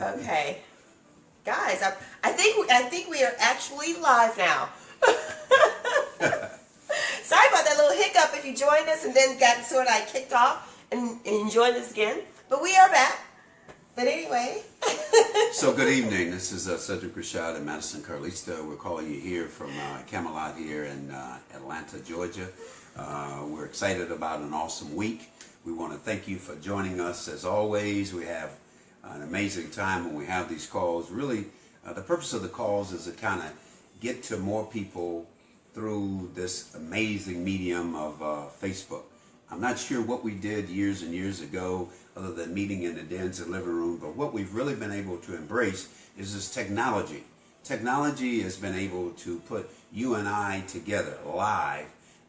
Okay, guys, I think we are actually live now. Sorry about that little hiccup if you joined us and then got sort of like kicked off and joined us again. But we are back. But anyway. So good evening. This is Cedric, Rashad, and Madison, Carlista. We're calling you here from Camelot here in Atlanta, Georgia. We're excited about an awesome week. We want to thank you for joining us. As always, we have an amazing time when we have these calls. Really, the purpose of the calls is to kind of get to more people through this amazing medium of Facebook. I'm not sure what we did years and years ago other than meeting in the dens and living room, but what we've really been able to embrace is this technology. Technology has been able to put you and I together live,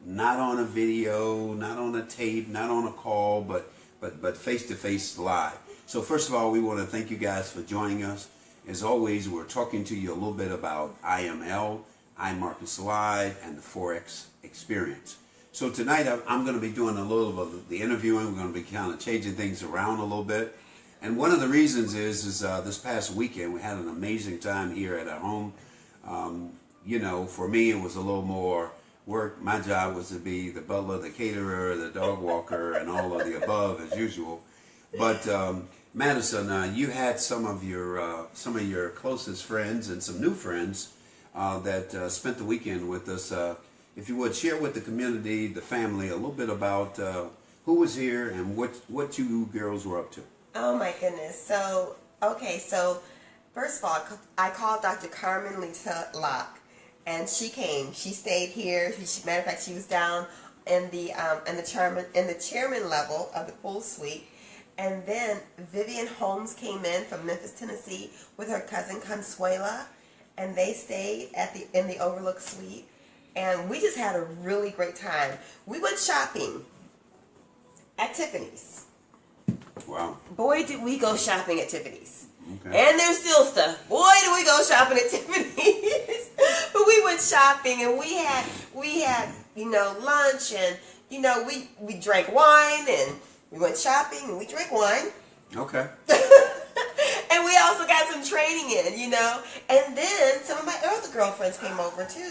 not on a video, not on a tape, not on a call, but face-to-face live. So first of all, we want to thank you guys for joining us. As always, we're talking to you a little bit about IML, IMarketsLive, and the Forex experience. So tonight I'm going to be doing a little of the interviewing. We're going to be kind of changing things around a little bit. And one of the reasons is this past weekend we had an amazing time here at our home. You know, for me it was a little more work. My job was to be the butler, the caterer, the dog walker, and all of the above as usual. But Madison, you had some of your closest friends and some new friends that spent the weekend with us. If you would share with the community, the family, a little bit about who was here and what you girls were up to. Oh my goodness. So first of all, I called Dr. Carmen Lita Locke, and she came. She stayed here. Matter of fact, she was down in the chairman level of the pool suite. And then Vivian Holmes came in from Memphis, Tennessee, with her cousin Consuela, and they stayed in the Overlook suite. And we just had a really great time. We went shopping at Tiffany's. Wow. Boy, did we go shopping at Tiffany's. Okay. And there's still stuff. Boy, did we go shopping at Tiffany's. But we went shopping and we had lunch, and we drank wine, and we went shopping and we drank wine. Okay. And we also got some training in, And then some of my other girlfriends came over too,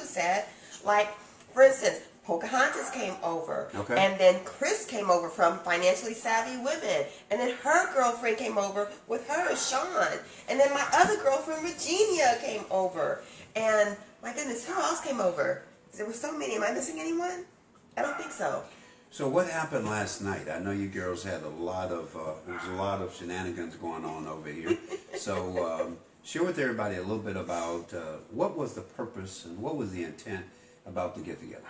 like, for instance, Pocahontas came over. Okay. And then Chris came over from Financially Savvy Women. And then her girlfriend came over with her, Sean. And then my other girlfriend, Regina, came over. And, my goodness, who else came over? There were so many. Am I missing anyone? I don't think so. So what happened last night? I know you girls had there was a lot of shenanigans going on over here. So share with everybody a little bit about what was the purpose and what was the intent about the get-together.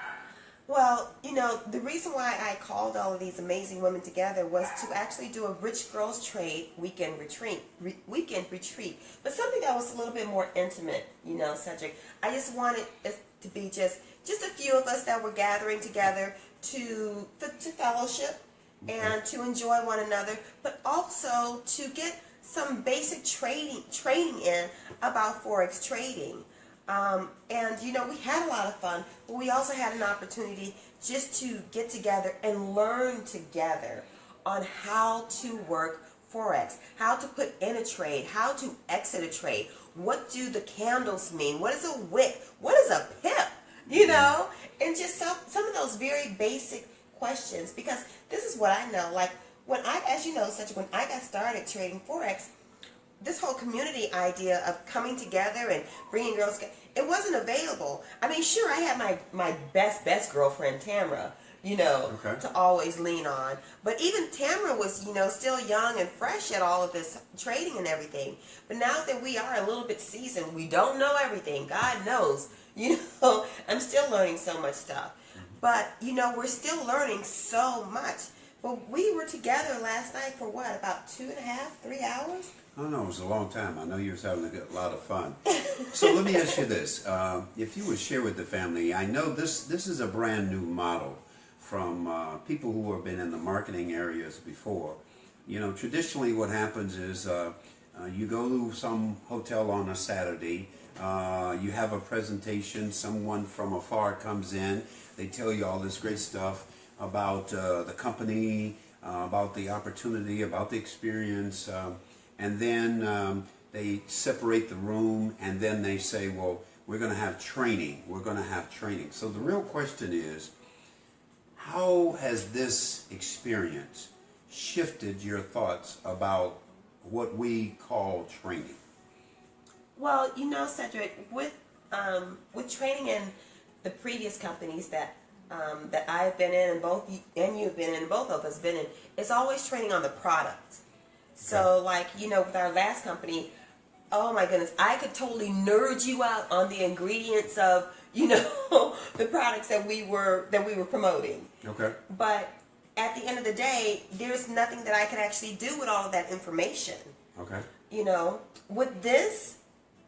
Well, the reason why I called all of these amazing women together was to actually do a Rich Girls Trade weekend retreat, but something that was a little bit more intimate, Cedric. I just wanted it to be just a few of us that were gathering together to fellowship and to enjoy one another, but also to get some basic training in about Forex trading. And we had a lot of fun, but we also had an opportunity just to get together and learn together on how to work Forex, how to put in a trade, how to exit a trade. What do the candles mean? What is a wick? What is a pip? And just some of those very basic questions, because this is what I know. Like as you know, Cedric, when I got started trading Forex, this whole community idea of coming together and bringing girls together, it wasn't available. I mean, sure, I had my best girlfriend, Tamara, to always lean on. But even Tamara was, still young and fresh at all of this trading and everything. But now that we are a little bit seasoned, we don't know everything. God knows. I'm still learning so much stuff. But, we're still learning so much. But we were together last night for what, about 2.5, 3 hours? I don't know, it was a long time. I know you was having a lot of fun. So let me ask you this. If you would share with the family, I know this is a brand new model from people who have been in the marketing areas before. Traditionally what happens is you go to some hotel on a Saturday, you have a presentation, someone from afar comes in, they tell you all this great stuff about the company, about the opportunity, about the experience, and then they separate the room, and then they say, well, we're going to have training. We're going to have training. So the real question is, how has this experience shifted your thoughts about what we call training? Well, Cedric, with training in the previous companies that I've been in, and you've been in, and both of us been in, it's always training on the product. So, with our last company, oh my goodness, I could totally nerd you out on the ingredients of, the products that we were promoting. Okay. But at the end of the day, there's nothing that I could actually do with all of that information. Okay. With this,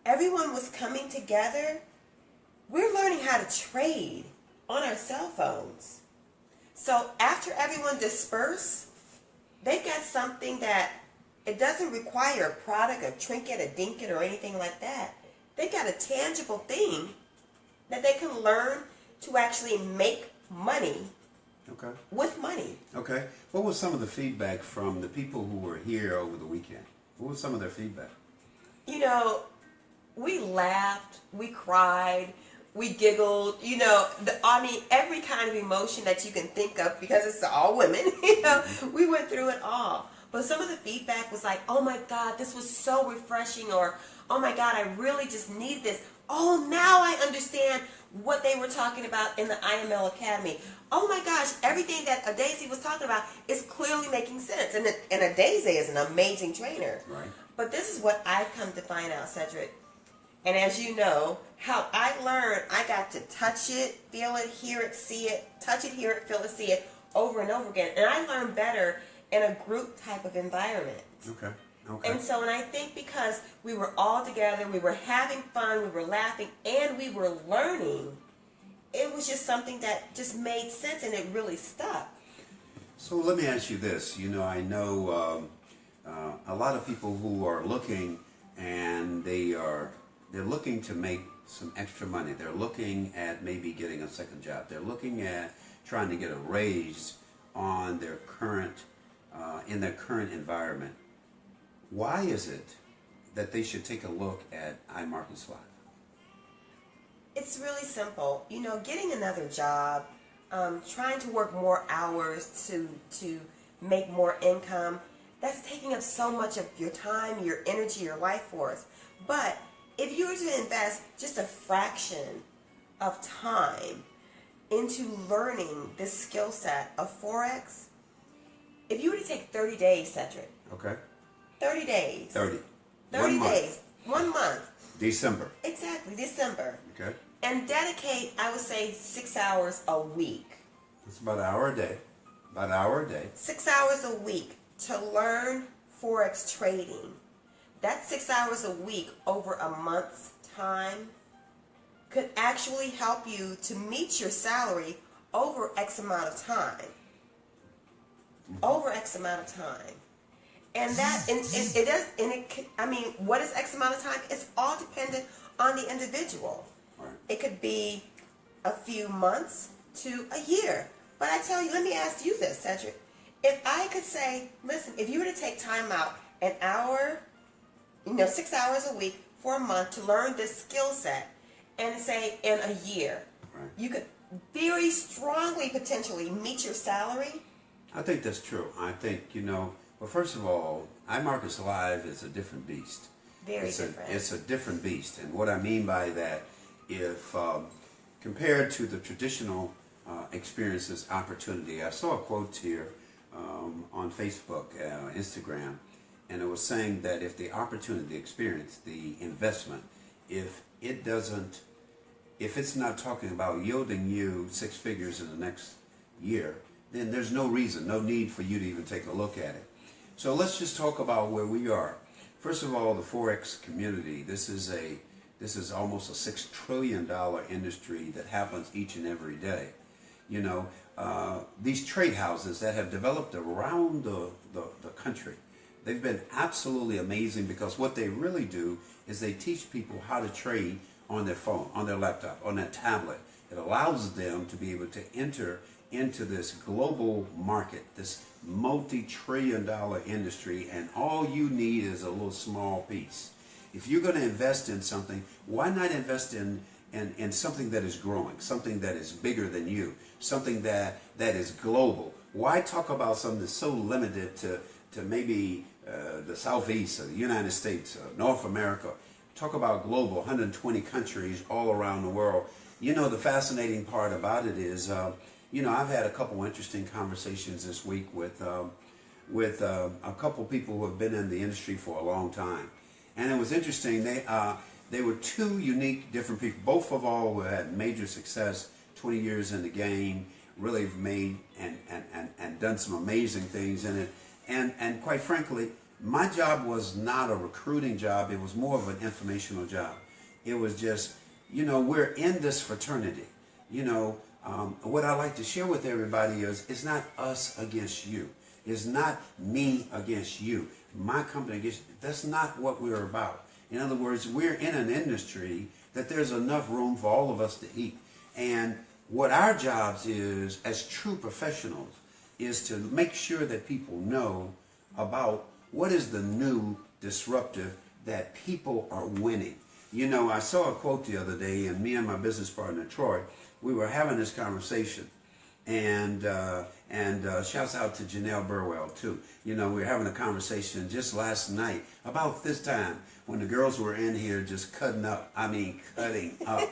everyone was coming together. We're learning how to trade on our cell phones. So after everyone dispersed, they got something that it doesn't require a product, a trinket, a dinket, or anything like that. They got a tangible thing that they can learn to actually make money. Okay. With money. Okay. What was some of the feedback from the people who were here over the weekend? What was some of their feedback? We laughed, we cried, we giggled, every kind of emotion that you can think of, because it's all women, we went through it all. But some of the feedback was like, oh my God, this was so refreshing, or oh my God, I really just need this. Oh, now I understand what they were talking about in the IML Academy. Oh my gosh, everything that Adaise was talking about is clearly making sense. And Adaise is an amazing trainer. Right. But this is what I've come to find out, Cedric. And as you know, how I learned, I got to touch it, feel it, hear it, see it, touch it, hear it, feel it, see it, over and over again. And I learned better in a group type of environment. Okay. Okay. And so, and I think because we were all together, we were having fun, we were laughing, and we were learning, it was just something that just made sense, and it really stuck. So let me ask you this. I know a lot of people who are looking, and they're looking to make some extra money. They're looking at maybe getting a second job. They're looking at trying to get a raise on their current, in their current environment. Why is it that they should take a look at IMarketsLive? It's really simple. Getting another job, trying to work more hours to make more income, that's taking up so much of your time, your energy, your life force. But if you were to invest just a fraction of time into learning this skill set of Forex, if you were to take 30 days, Cedric. Okay. 30 days. 30. 30 days. 1 month. December. Exactly, December. Okay. And dedicate, I would say, 6 hours a week. It's about an hour a day. About an hour a day. 6 hours a week to learn Forex trading. That 6 hours a week over a month's time could actually help you to meet your salary over X amount of time. Over X amount of time. And that, it does, and what is X amount of time? It's all dependent on the individual. Right. It could be a few months to a year. But I tell you, let me ask you this, Cedric. If I could say, listen, if you were to take time out, an hour, 6 hours a week for a month to learn this skill set, and say in a year, right, you could very strongly potentially meet your salary. I think that's true. I think, well, first of all, IMarketsLive is a different beast. Very different. It's a different beast. And what I mean by that, if compared to the traditional experiences, opportunity, I saw a quote here on Facebook, Instagram, and it was saying that if the opportunity, the experience, the investment, if it's not talking about yielding you 6 figures in the next year, then there's no reason, no need for you to even take a look at it. So let's just talk about where we are. First of all, the Forex community, this is almost a $6 trillion industry that happens each and every day. These trade houses that have developed around the country, they've been absolutely amazing, because what they really do is they teach people how to trade on their phone, on their laptop, on their tablet. It allows them to be able to enter into this global market, this multi-trillion-dollar industry, and all you need is a little small piece. if you're going to invest in something, why not invest in something that is growing, something that is bigger than you, something that is global? Why talk about something that's so limited to maybe the Southeast or the United States or North America? Talk about global, 120 countries all around the world. You know, the fascinating part about it is, you know, I've had a couple interesting conversations this week with a couple people who have been in the industry for a long time. And it was interesting. They were two unique, different people, both of all who had major success, 20 years in the game, really have made and done some amazing things in it. And quite frankly, my job was not a recruiting job. It was more of an informational job. It was just, you know, we're in this fraternity. You know, what I like to share with everybody is it's not us against you. It's not me against you. My company against you. That's not what we're about. In other words, we're in an industry that there's enough room for all of us to eat. And what our jobs is, as true professionals, is to make sure that people know about what is the new disruptive that people are winning. You know, I saw a quote the other day, and me and my business partner, Troy, we were having this conversation. And shouts out to Janelle Burwell, too. You know, we were having a conversation just last night about this time when the girls were in here just cutting up. I mean, cutting up.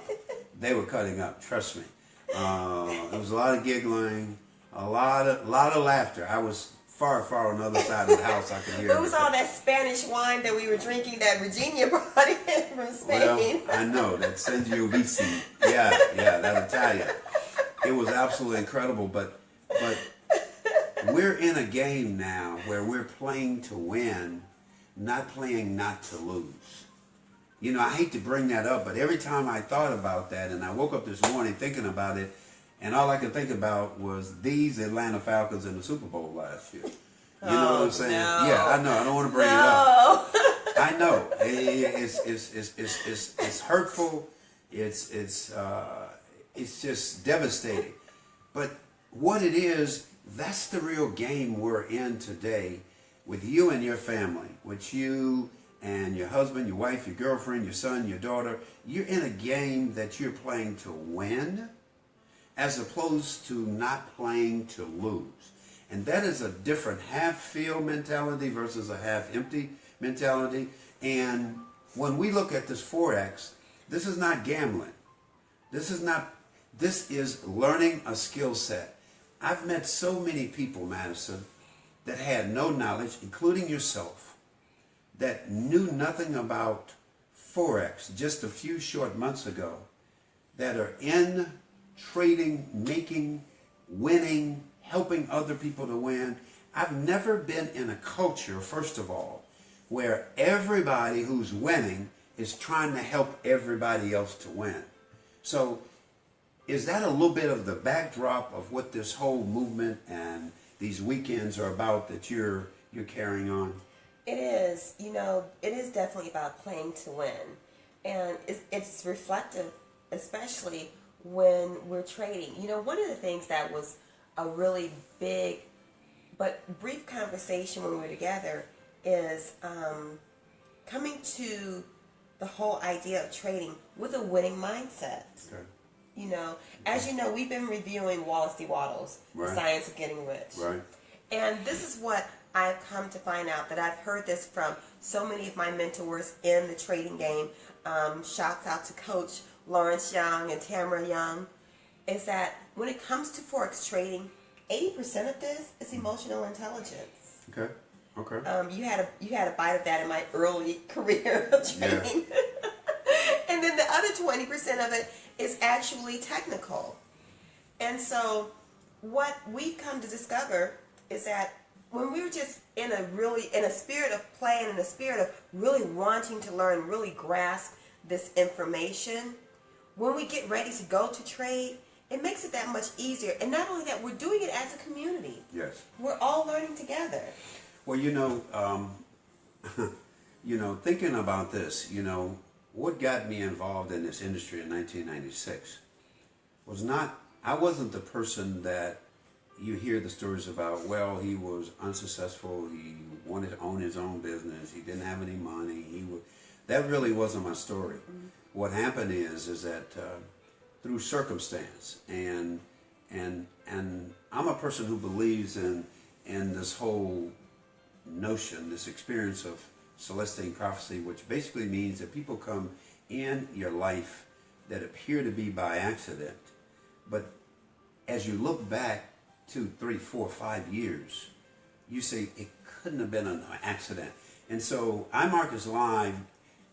They were cutting up, trust me. There was a lot of giggling, a lot of laughter. I was far on the other side of the house. I could hear it was all that Spanish wine that we were drinking that Virginia brought in from Spain. Well, I know, that Sangiovese. Yeah, that Italian. It was absolutely incredible, but we're in a game now where we're playing to win, not playing not to lose. You know, I hate to bring that up, but every time I thought about that, and I woke up this morning thinking about it, and all I could think about was these Atlanta Falcons in the Super Bowl last year. You know what I'm saying? No. Yeah, I know. I don't want to bring it up. I know. It's hurtful. It's just devastating. But what it is, that's the real game we're in today with you and your family, with you and your husband, your wife, your girlfriend, your son, your daughter. You're in a game that you're playing to win as opposed to not playing to lose. And that is a different half-filled mentality versus a half-empty mentality. And when we look at this Forex, this is not gambling. This is learning a skill set. I've met so many people, Madison, that had no knowledge, including yourself, that knew nothing about Forex just a few short months ago, that are in trading, making, winning, helping other people to win. I've never been in a culture, first of all, where everybody who's winning is trying to help everybody else to win. So is that a little bit of the backdrop of what this whole movement and these weekends are about that you're carrying on? It is. You know, it is definitely about playing to win. And it's reflective, especially when we're trading. You know, one of the things that was a really big but brief conversation when we were together is coming to the whole idea of trading with a winning mindset. Okay. You know, as you know, we've been reviewing Wallace D. Waddles, Right. The Science of Getting Rich. Right. And this is what I've come to find out, that I've heard this from so many of my mentors in the trading game. Shouts out to Coach Lawrence Young and Tamara Young, is that when it comes to Forex trading, 80% of this is emotional intelligence. Okay. Okay. You had a bite of that in my early career of trading. Yeah. And then the other 20% of it is actually technical. And so what we've come to discover is that when we're just in a spirit of play and in a spirit of really wanting to learn, really grasp this information, when we get ready to go to trade, it makes it that much easier. And not only that, we're doing it as a community. Yes. We're all learning together. Well, thinking about this, what got me involved in this industry in 1996 was I wasn't the person that you hear the stories about, well, he was unsuccessful, he wanted to own his own business, he didn't have any money, That really wasn't my story. What happened is that through circumstance, and I'm a person who believes in this whole notion, this experience of celestine prophecy, which basically means that people come in your life that appear to be by accident, but as you look back 2, 3, 4, 5 years, you say it couldn't have been an accident. And so IMarketsLive,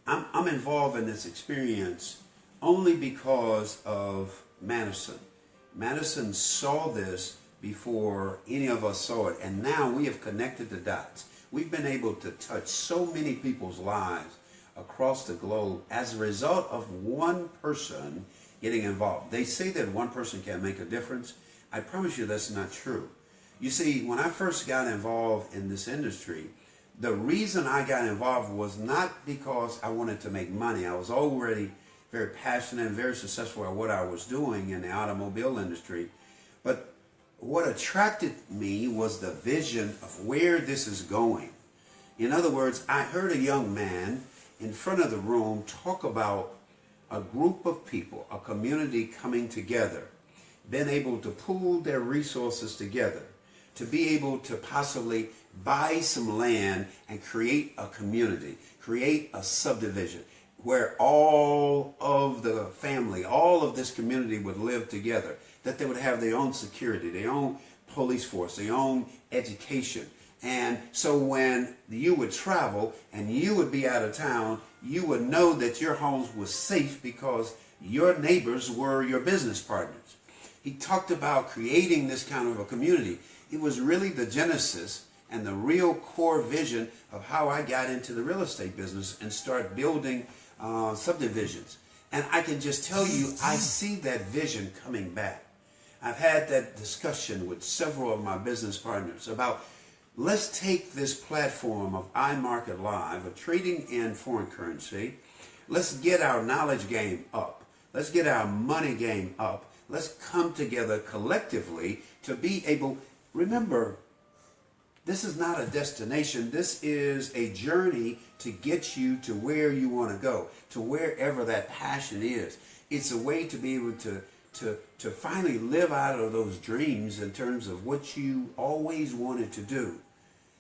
I'm involved in this experience only because of Madison. Madison saw this before any of us saw it, and now we have connected the dots. We've been able to touch so many people's lives across the globe as a result of one person getting involved. They say that one person can make a difference. I promise you that's not true. You see, when I first got involved in this industry, the reason I got involved was not because I wanted to make money. I was already very passionate and very successful at what I was doing in the automobile industry. But what attracted me was the vision of where this is going. In other words, I heard a young man in front of the room talk about a group of people, a community coming together, being able to pool their resources together, to be able to possibly buy some land and create a community, create a subdivision where all of the family, all of this community would live together, that they would have their own security, their own police force, their own education. And so when you would travel and you would be out of town, you would know that your homes were safe because your neighbors were your business partners. He talked about creating this kind of a community. It was really the genesis and the real core vision of how I got into the real estate business and start building subdivisions. And I can just tell you, I see that vision coming back. I've had that discussion with several of my business partners about, let's take this platform of IMarketsLive, of trading in foreign currency. Let's get our knowledge game up. Let's get our money game up. Let's come together collectively to be able, remember, this is not a destination. This is a journey to get you to where you want to go, to wherever that passion is. It's a way to be able to finally live out of those dreams in terms of what you always wanted to do.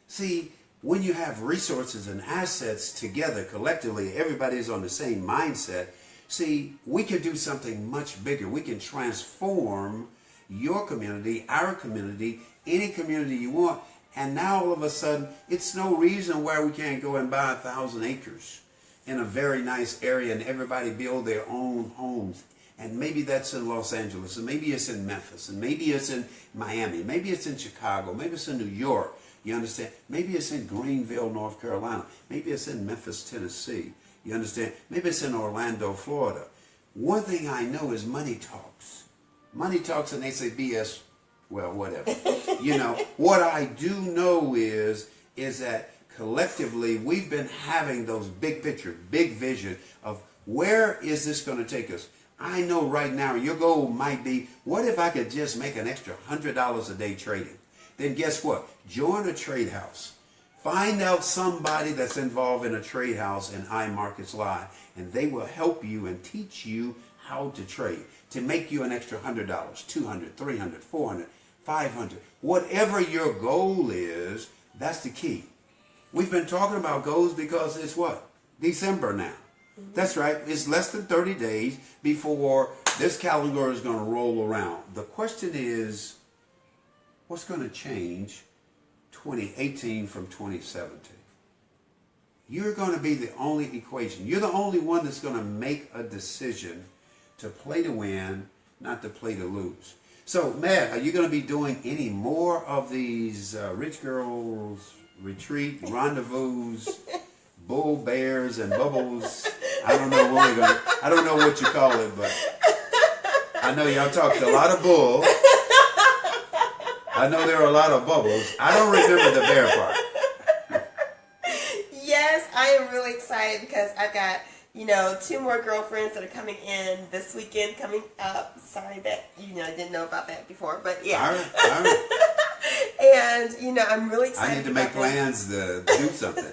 See, when you have resources and assets together collectively, everybody's on the same mindset. See, we can do something much bigger. We can transform your community, our community, any community you want. And now all of a sudden, it's no reason why we can't go and buy 1,000 acres in a very nice area and everybody build their own homes. And maybe that's in Los Angeles, and maybe it's in Memphis, and maybe it's in Miami, maybe it's in Chicago, maybe it's in New York, you understand? Maybe it's in Greenville, North Carolina. Maybe it's in Memphis, Tennessee, you understand? Maybe it's in Orlando, Florida. One thing I know is money talks. Money talks, and they say BS, well, whatever. You know, what I do know is that collectively we've been having those big picture, big vision of where is this going to take us? I know right now your goal might be, what if I could just make an extra $100 a day trading? Then guess what? Join a trade house. Find out somebody that's involved in a trade house in IMarketsLive, and they will help you and teach you how to trade to make you an extra $100, $200, $300, $400, $500. Whatever your goal is, that's the key. We've been talking about goals because it's what? December now. That's right. It's less than 30 days before this calendar is going to roll around. The question is, what's going to change 2018 from 2017? You're going to be the only equation. You're the only one that's going to make a decision to play to win, not to play to lose. So, Matt, are you going to be doing any more of these Rich Girls Retreat, Rendezvous, Bull Bears, and Bubbles? I don't know what we're going to, I don't know what you call it, but I know y'all talked a lot of bull. I know there are a lot of bubbles. I don't remember the bear part. Yes, I am really excited because I've got, 2 more girlfriends that are coming in this weekend coming up. Sorry that, I didn't know about that before, but yeah. All right. And, I'm really excited. I need to make plans to do something.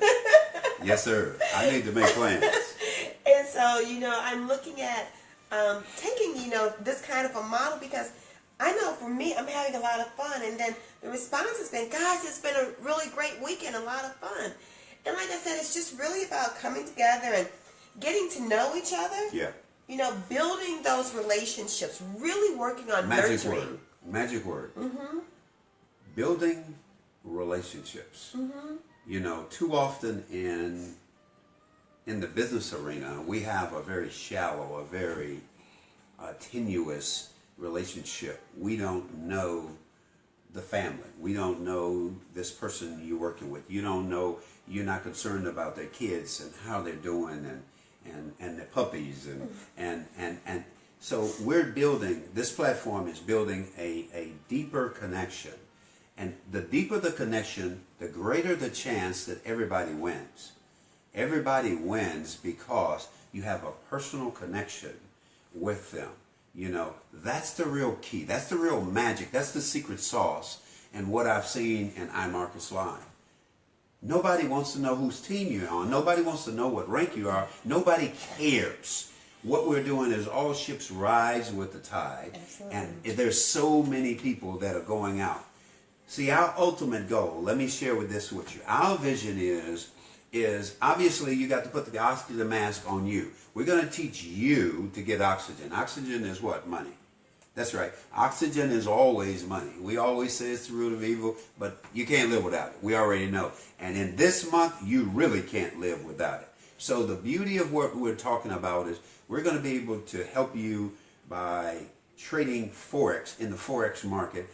Yes, sir. I need to make plans. So, I'm looking at taking, this kind of a model because I know for me, I'm having a lot of fun. And then the response has been, guys, it's been a really great weekend, a lot of fun. And like I said, it's just really about coming together and getting to know each other. Yeah. Building those relationships, really working on Magic nurturing. word. Magic word. Mm-hmm. Building relationships. Mm-hmm. Too often in the business arena, we have a very shallow, a very tenuous relationship. We don't know the family. We don't know this person you're working with. You don't know, you're not concerned about their kids and how they're doing and their puppies and so we're building, this platform is building a deeper connection. And the deeper the connection, the greater the chance that everybody wins. Everybody wins because you have a personal connection with them. That's the real key. That's the real magic. That's the secret sauce. And what I've seen in IMarketsLive. Nobody wants to know whose team you're on. Nobody wants to know what rank you are. Nobody cares. What we're doing is all ships rise with the tide. Absolutely. And there's so many people that are going out. See, our ultimate goal, let me share this with you. Our vision is obviously you got to put the oxygen mask on you. We're going to teach you to get oxygen. Oxygen is what? Money. That's right. Oxygen is always money. We always say it's the root of evil, but you can't live without it. We already know. And in this month, you really can't live without it. So the beauty of what we're talking about is we're going to be able to help you by trading Forex in the Forex market,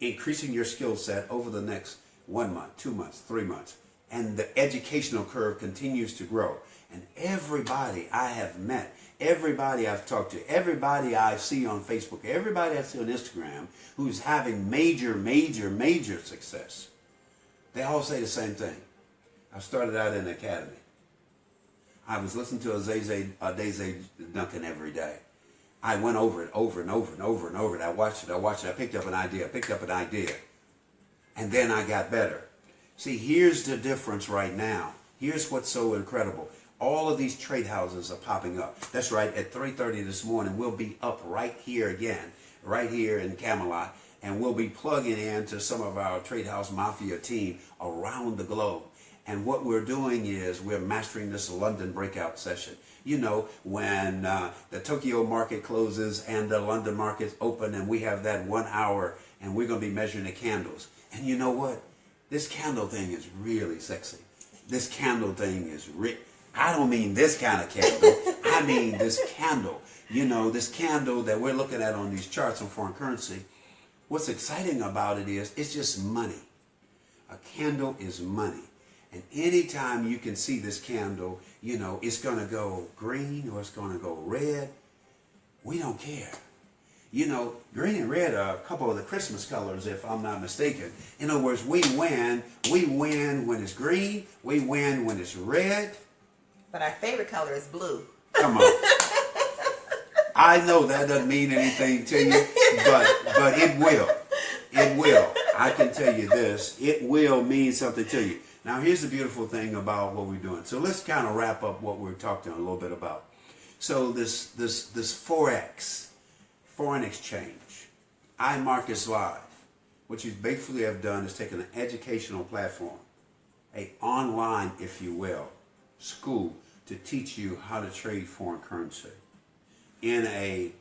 increasing your skill set over the next 1 month, 2 months, 3 months. And the educational curve continues to grow. And everybody I have met, everybody I've talked to, everybody I see on Facebook, everybody I see on Instagram who's having major, major, major success, they all say the same thing. I started out in the academy. I was listening to a Daisy Duncan every day. I went over it over and over and over and over. And I watched it. I picked up an idea. And then I got better. See, here's the difference right now. Here's what's so incredible. All of these trade houses are popping up. That's right, at 3:30 this morning, we'll be up right here again, right here in Camelot, and we'll be plugging into some of our Trade House Mafia team around the globe. And what we're doing is we're mastering this London breakout session. When the Tokyo market closes and the London market's open and we have that 1 hour and we're going to be measuring the candles. And you know what? This candle thing is really sexy. This candle thing is I don't mean this kind of candle. I mean this candle. This candle that we're looking at on these charts on foreign currency. What's exciting about it is it's just money. A candle is money. And anytime you can see this candle, it's going to go green or it's going to go red. We don't care. Green and red are a couple of the Christmas colors, if I'm not mistaken. In other words, we win. We win when it's green. We win when it's red. But our favorite color is blue. Come on. I know that doesn't mean anything to you, but it will. It will. I can tell you this. It will mean something to you. Now, here's the beautiful thing about what we're doing. So let's kind of wrap up what we're talking a little bit about. So this Forex, foreign exchange, IMarketsLive, what you basically have done is taken an educational platform, a online, if you will, school to teach you how to trade foreign currency in a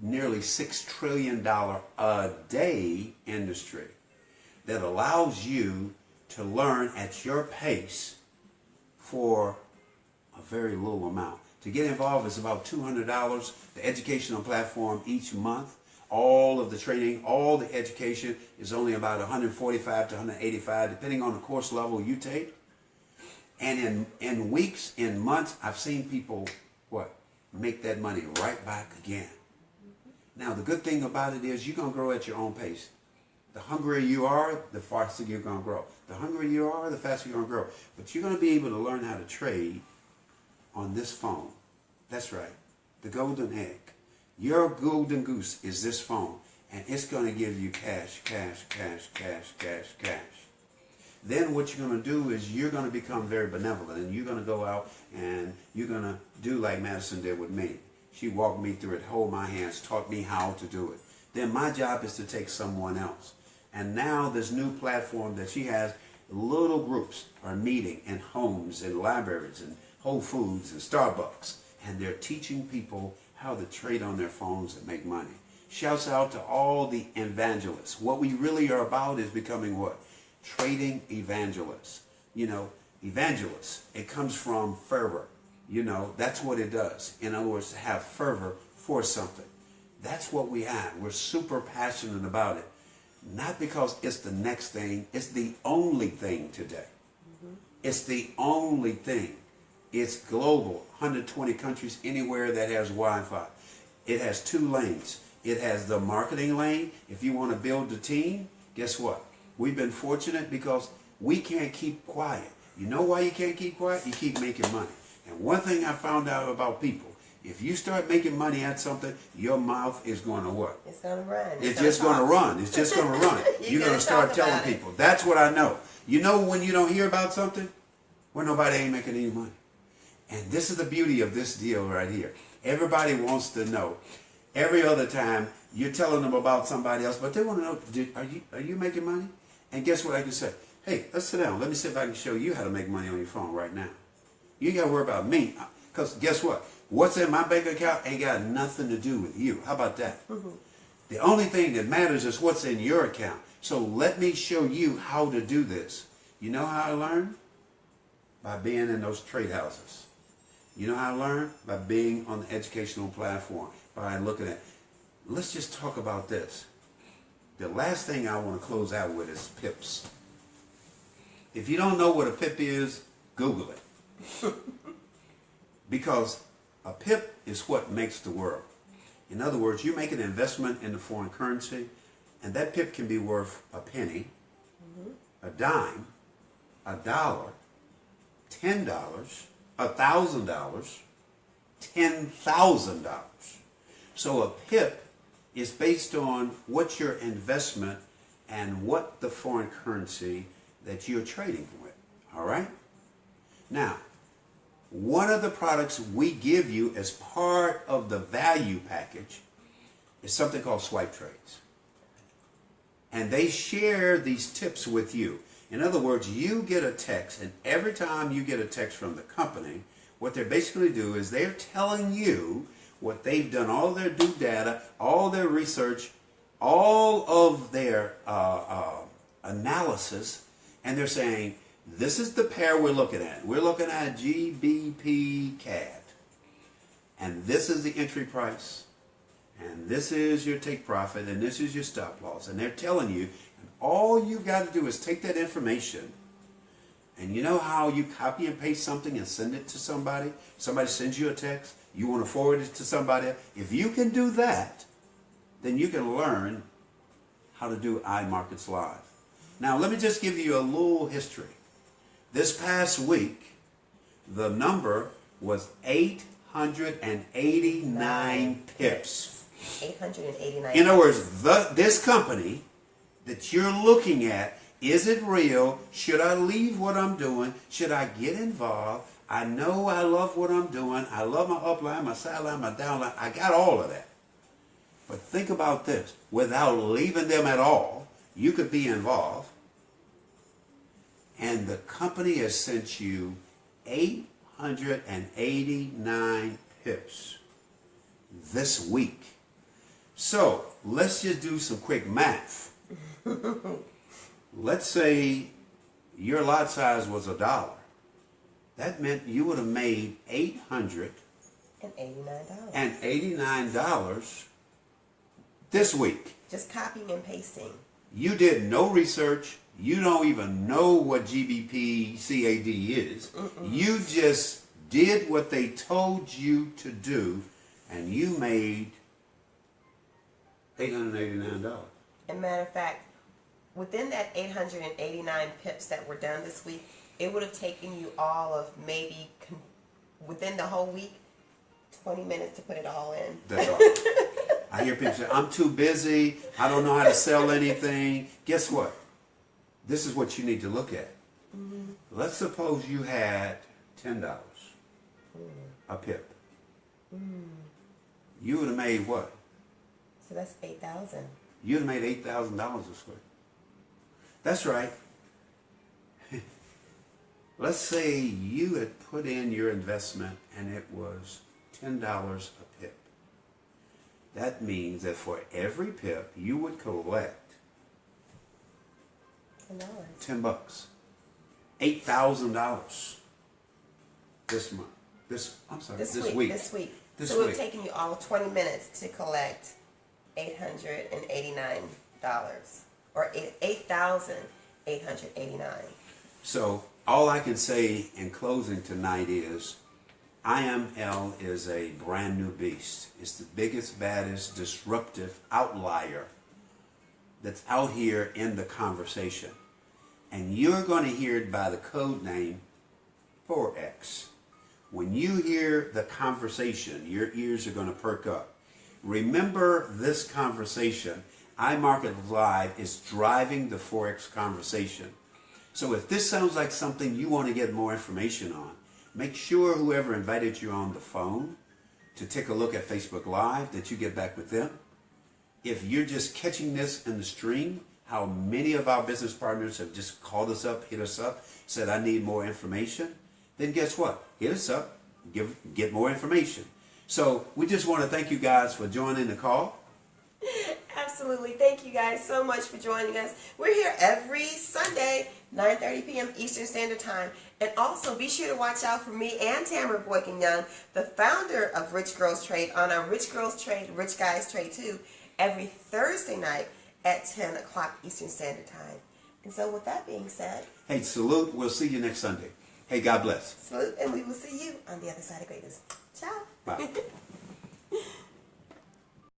nearly $6 trillion a day industry that allows you to learn at your pace for a very little amount. To get involved is about $200. The educational platform each month, all of the training, all the education is only about $145 to $185, depending on the course level you take. And in weeks, in months, I've seen people, make that money right back again. Now, the good thing about it is you're going to grow at your own pace. The hungrier you are, the faster you're going to grow. The hungrier you are, the faster you're going to grow. But you're going to be able to learn how to trade on this phone. That's right. The golden egg. Your golden goose is this phone. And it's going to give you cash, cash, cash, cash, cash, cash. then what you're going to do is you're going to become very benevolent, and you're going to go out and you're going to do like Madison did with me. She walked me through it, hold my hands, taught me how to do it. Then my job is to take someone else. And now this new platform that she has, little groups are meeting in homes and libraries and Whole Foods and Starbucks, and they're teaching people how to trade on their phones and make money. Shouts out to all the evangelists. What we really are about is becoming what? Trading evangelists. You know, evangelists, it comes from fervor. You know, that's what it does. In other words, to have fervor for something. That's what we have. We're super passionate about it. Not because it's the next thing. It's the only thing today. It's the only thing. It's global. 120 countries, anywhere that has Wi-Fi. It has 2 lanes. It has the marketing lane. If you want to build a team, guess what? We've been fortunate because we can't keep quiet. You know why you can't keep quiet? You keep making money. And one thing I found out about people, if you start making money at something, your mouth is going to what? It's going to run. It's just going to run. It's just going to run. You're going to start telling people. That's what I know. You know when you don't hear about something? When nobody ain't making any money. And this is the beauty of this deal right here. Everybody wants to know. Every other time, you're telling them about somebody else, but they want to know, are you making money? And guess what I can say? Hey, let's sit down. Let me see if I can show you how to make money on your phone right now. You ain't got to worry about me. Because guess what? What's in my bank account ain't got nothing to do with you. How about that? The only thing that matters is what's in your account. So let me show you how to do this. You know how I learned? By being in those trade houses. You know how I learned? By being on the educational platform. By looking at, let's just talk about this. The last thing I want to close out with is pips. If you don't know what a pip is, Google it. Because a pip is what makes the world. In other words, you make an investment in the foreign currency, and that pip can be worth a penny, a dime, $1, $10, $1,000, $10,000. So a pip is based on what your investment and what the foreign currency that you're trading with. All right? Now, one of the products we give you as part of the value package is something called swipe trades. And they share these tips with you. In other words, you get a text, and every time you get a text from the company, what they basically do is they're telling you what they've done, all their due data, all their research, all of their analysis, and they're saying, this is the pair we're looking at. We're looking at GBP CAD. And this is the entry price. And this is your take profit. And this is your stop loss. And they're telling you, and all you've got to do is take that information. And you know how you copy and paste something and send it to somebody? Somebody sends you a text. You want to forward it to somebody. If you can do that, then you can learn how to do IMarketsLive. Now, let me just give you a little history. This past week, the number was 889 pips. 889. In other words, this company that you're looking at, is it real? Should I leave what I'm doing? Should I get involved? I know I love what I'm doing. I love my upline, my sideline, my downline. I got all of that. But think about this. Without leaving them at all, you could be involved. And the company has sent you 889 pips this week. So let's just do some quick math. Let's say your lot size was $1. That meant you would have made $889 this week. Just copying and pasting. You did no research. You don't even know what GBP CAD is. You just did what they told you to do, and you made $889. As a matter of fact, within that 889 pips that were done this week, it would have taken you all of maybe, within the whole week, 20 minutes to put it all in. That's all. I hear people say, I'm too busy. I don't know how to sell anything. Guess what? this is what you need to look at. Let's suppose you had $10 a pip. You would have made what? So that's $8,000. You would have made $8,000 this way. That's right. Let's say you had put in your investment and it was $10 a pip. That means that for every pip you would collect $10. $8,000 this month. This week. This week. So it would have taken you all 20 minutes to collect $889 or $8,889. So all I can say in closing tonight is IML is a brand new beast. It's the biggest, baddest, disruptive outlier that's out here in the conversation. And you're going to hear it by the code name Forex. When you hear the conversation, your ears are going to perk up. Remember this conversation. IMarketsLive is driving the Forex conversation. So if this sounds like something you want to get more information on, make sure whoever invited you on the phone to take a look at Facebook Live that you get back with them. If you're just catching this in the stream, how many of our business partners have just called us up, hit us up, said, I need more information, then guess what? Hit us up, get more information. So we just want to thank you guys for joining the call. Absolutely. Thank you guys so much for joining us. We're here every Sunday, 9:30 p.m. Eastern Standard Time. And also be sure to watch out for me and Tamara Boykin Young, the founder of Rich Girls Trade, on our Rich Girls Trade, Rich Guys Trade 2, every Thursday night at 10 o'clock Eastern Standard Time. And so with that being said... Hey, salute. We'll see you next Sunday. Hey, God bless. Salute, and we will see you on the other side of greatness. Ciao. Bye.